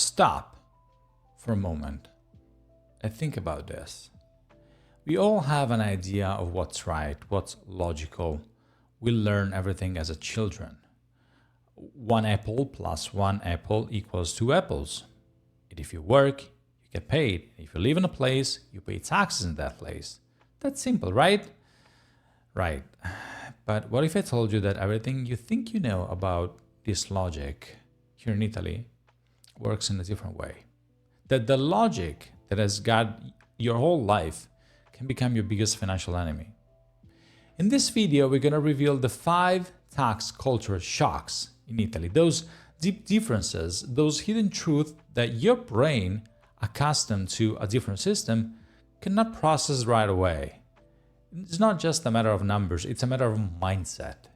Stop for a moment and think about this. We all have an idea of what's right, what's logical. We learn everything as a children. 1 apple plus 1 apple equals 2 apples. And if you work, you get paid. If you live in a place, you pay taxes in that place. That's simple, right? Right. But what if I told you that everything you think you know about this logic here in Italy works in a different way? That the logic that has got your whole life can become your biggest financial enemy. In this video, we're going to reveal the 5 tax culture shocks in Italy, those deep differences, those hidden truths that your brain, accustomed to a different system, cannot process right away. It's not just a matter of numbers, it's a matter of mindset.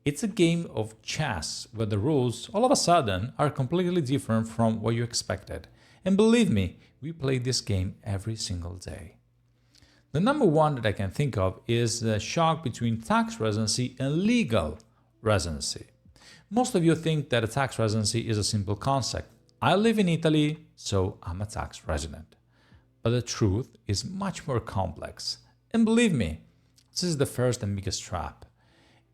It's a game of chess where the rules, all of a sudden, are completely different from what you expected. And believe me, we play this game every single day. The number one that I can think of is the shock between tax residency and legal residency. Most of you think that a tax residency is a simple concept. I live in Italy, so I'm a tax resident. But the truth is much more complex. And believe me, this is the first and biggest trap.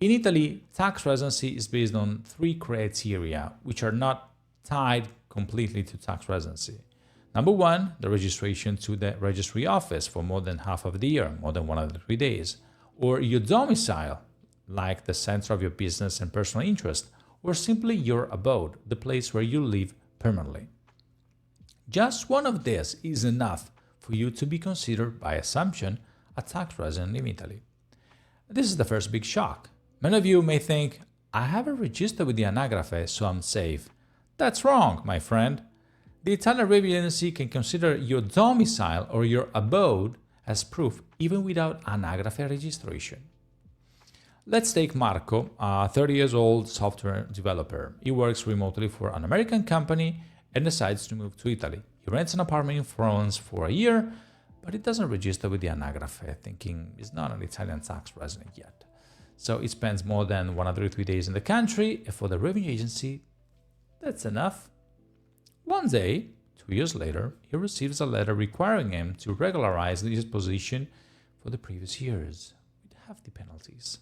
In Italy, tax residency is based on 3 criteria, which are not tied completely to tax residency. Number 1, the registration to the registry office for more than half of the year, more than 103 days, or your domicile, like the center of your business and personal interest, or simply your abode, the place where you live permanently. Just one of these is enough for you to be considered, by assumption, a tax resident in Italy. This is the first big shock. Many of you may think, I haven't registered with the anagrafe, so I'm safe. That's wrong, my friend. The Italian residency can consider your domicile or your abode as proof even without anagrafe registration. Let's take Marco, a 30 years old software developer. He works remotely for an American company and decides to move to Italy. He rents an apartment in Florence for a year, but he doesn't register with the anagrafe, thinking he's not an Italian tax resident yet. So he spends more than 103 days in the country, and for the revenue agency, that's enough. One day, 2 years later, he receives a letter requiring him to regularize his position for the previous years, with hefty penalties.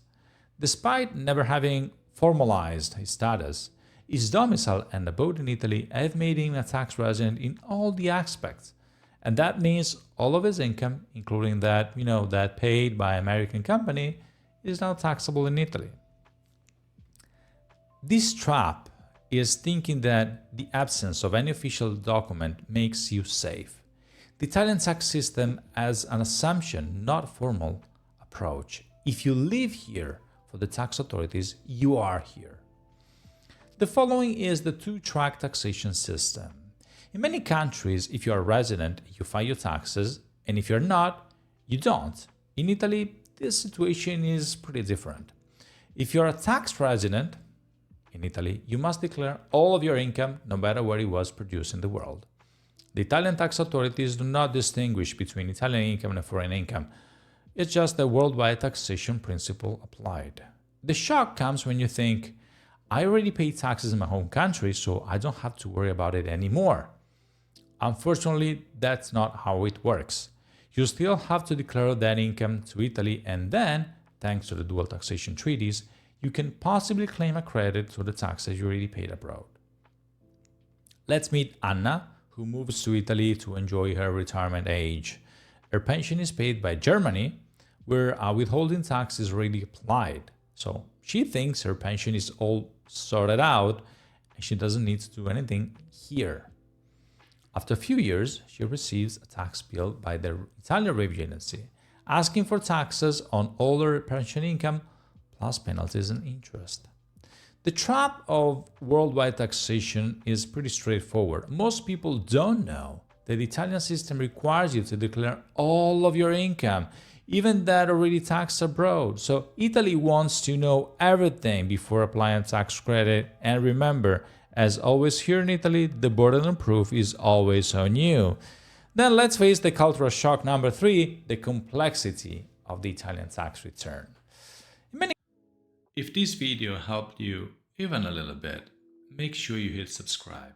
Despite never having formalized his status, his domicile and abode in Italy have made him a tax resident in all the aspects. And that means all of his income, including that paid by American company, is now taxable in Italy. This trap is thinking that the absence of any official document makes you safe. The Italian tax system has an assumption, not formal approach. If you live here, for the tax authorities, you are here. The following is the 2-track taxation system. In many countries, if you are a resident, you file your taxes, and if you're not, you don't. In Italy, this situation is pretty different. If you're a tax resident in Italy, you must declare all of your income, no matter where it was produced in the world. The Italian tax authorities do not distinguish between Italian income and foreign income. It's just the worldwide taxation principle applied. The shock comes when you think, I already pay taxes in my home country, so I don't have to worry about it anymore. Unfortunately, that's not how it works. You still have to declare that income to Italy, and then, thanks to the dual taxation treaties, you can possibly claim a credit to the taxes you already paid abroad. Let's meet Anna, who moves to Italy to enjoy her retirement age. Her pension is paid by Germany, where a withholding tax is already applied. So she thinks her pension is all sorted out and she doesn't need to do anything here. After a few years, she receives a tax bill by the Italian revenue agency, asking for taxes on all her pension income, plus penalties and interest. The trap of worldwide taxation is pretty straightforward. Most people don't know that the Italian system requires you to declare all of your income, even that already taxed abroad. So Italy wants to know everything before applying tax credit. And remember, as always here in Italy, the burden of proof is always on you. Then let's face the cultural shock number 3, the complexity of the Italian tax return. If this video helped you even a little bit, make sure you hit subscribe.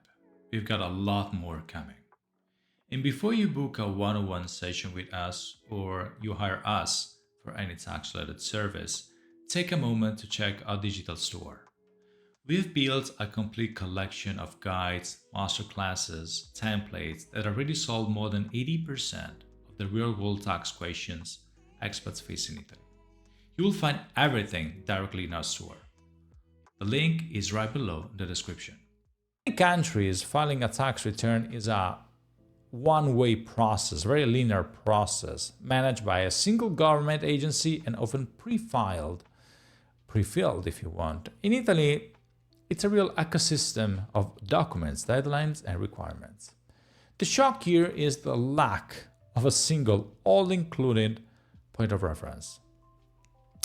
we've got a lot more coming. And before you book a one-on-one session with us or you hire us for any tax-related service, take a moment to check our digital store. We've built a complete collection of guides, masterclasses, templates that already solve more than 80% of the real-world tax questions expats face in Italy. You will find everything directly in our store. The link is right below in the description. In countries, filing a tax return is a one-way process, very linear process, managed by a single government agency and often pre-filled if you want. In Italy, it's a real ecosystem of documents, deadlines, and requirements. The shock here is the lack of a single, all-included point of reference.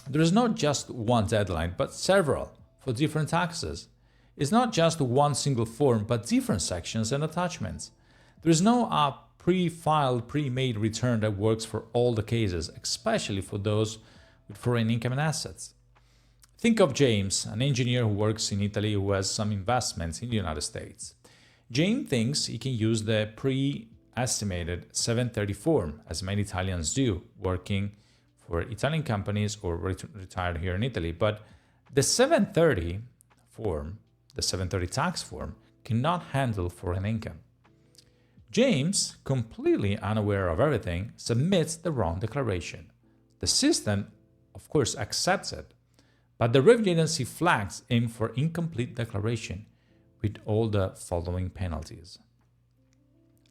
There is not just one deadline, but several for different taxes. It's not just one single form, but different sections and attachments. There is no pre-filed, pre-made return that works for all the cases, especially for those with foreign income and assets. Think of James, an engineer who works in Italy who has some investments in the United States. James thinks he can use the pre-estimated 730 form, as many Italians do, working for Italian companies or retired here in Italy. But the 730 form, the 730 tax form, cannot handle foreign income. James, completely unaware of everything, submits the wrong declaration. The system, of course, accepts it, but the revenue agency flags him for incomplete declaration with all the following penalties.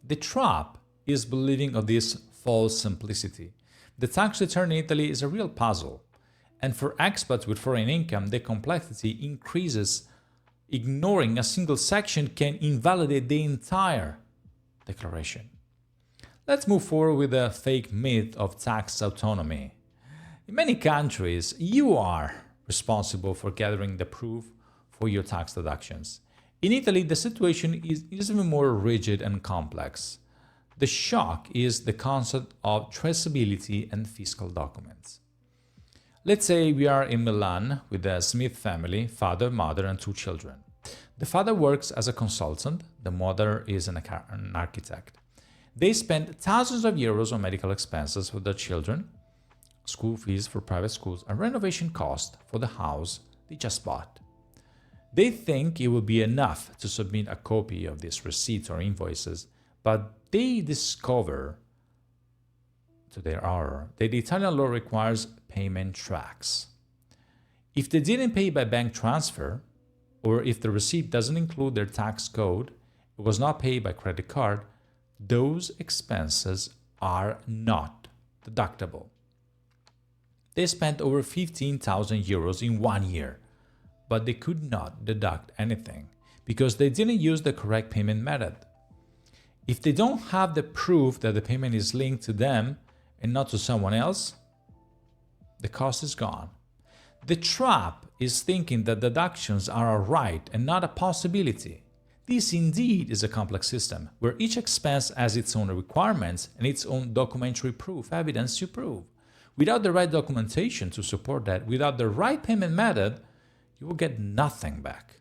The trap is believing of this false simplicity. The tax return in Italy is a real puzzle, and for expats with foreign income, the complexity increases. Ignoring a single section can invalidate the entire declaration. Let's move forward with the fake myth of tax autonomy. In many countries, you are responsible for gathering the proof for your tax deductions. In Italy, the situation is even more rigid and complex. The shock is the concept of traceability and fiscal documents. Let's say we are in Milan with the Smith family, father, mother, and 2 children. The father works as a consultant, the mother is an architect. They spend thousands of euros on medical expenses for their children, school fees for private schools, and renovation costs for the house they just bought. They think it will be enough to submit a copy of these receipts or invoices, but they discover, to their horror, that the Italian law requires payment tracks. If they didn't pay by bank transfer, or if the receipt doesn't include their tax code, it was not paid by credit card, those expenses are not deductible. They spent over 15,000 euros in 1 year, but they could not deduct anything because they didn't use the correct payment method. If they don't have the proof that the payment is linked to them and not to someone else, the cost is gone. The trap is thinking that deductions are a right and not a possibility. This indeed is a complex system where each expense has its own requirements and its own documentary proof, evidence to prove. Without the right documentation to support that, without the right payment method, you will get nothing back.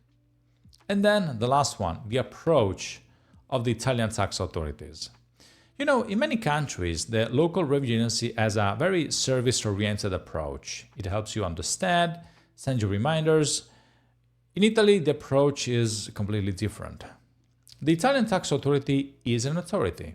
And then the last one, the approach of the Italian tax authorities. You know, in many countries, the local revenue agency has a very service-oriented approach. It helps you understand, send you reminders. In Italy, the approach is completely different. The Italian tax authority is an authority.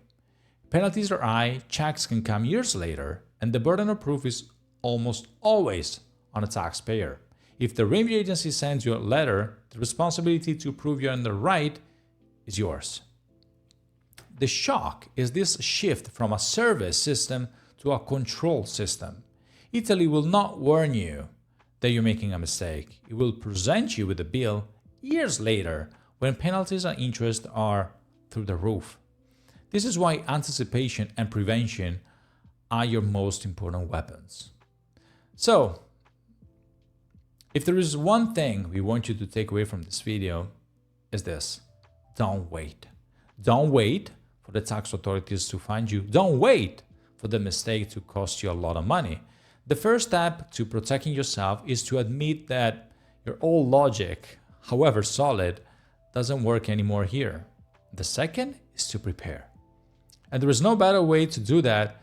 Penalties are high, checks can come years later, and the burden of proof is almost always on a taxpayer. If the revenue agency sends you a letter, the responsibility to prove you're in the right is yours. The shock is this shift from a service system to a control system. Italy will not warn you that you're making a mistake. It will present you with a bill years later when penalties and interest are through the roof. This is why anticipation and prevention are your most important weapons. So, if there is one thing we want you to take away from this video, is this: don't wait. Don't wait for the tax authorities to find you. Don't wait for the mistake to cost you a lot of money. The first step to protecting yourself is to admit that your old logic, however solid, doesn't work anymore here. The second is to prepare. And there is no better way to do that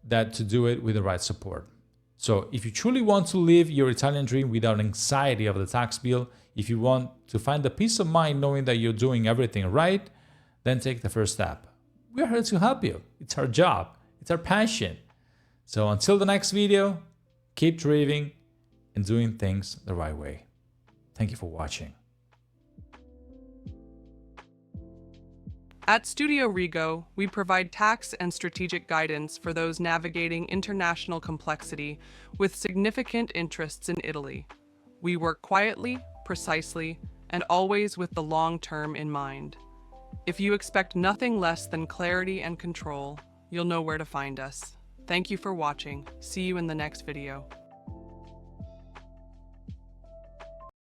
than to do it with the right support. So if you truly want to live your Italian dream without anxiety of the tax bill, if you want to find the peace of mind knowing that you're doing everything right, then take the first step. We are here to help you. It's our job. It's our passion. So until the next video, keep dreaming and doing things the right way. Thank you for watching. At Studio Rigo, we provide tax and strategic guidance for those navigating international complexity with significant interests in Italy. We work quietly, precisely, and always with the long term in mind. If you expect nothing less than clarity and control, you'll know where to find us. Thank you for watching. See you in the next video.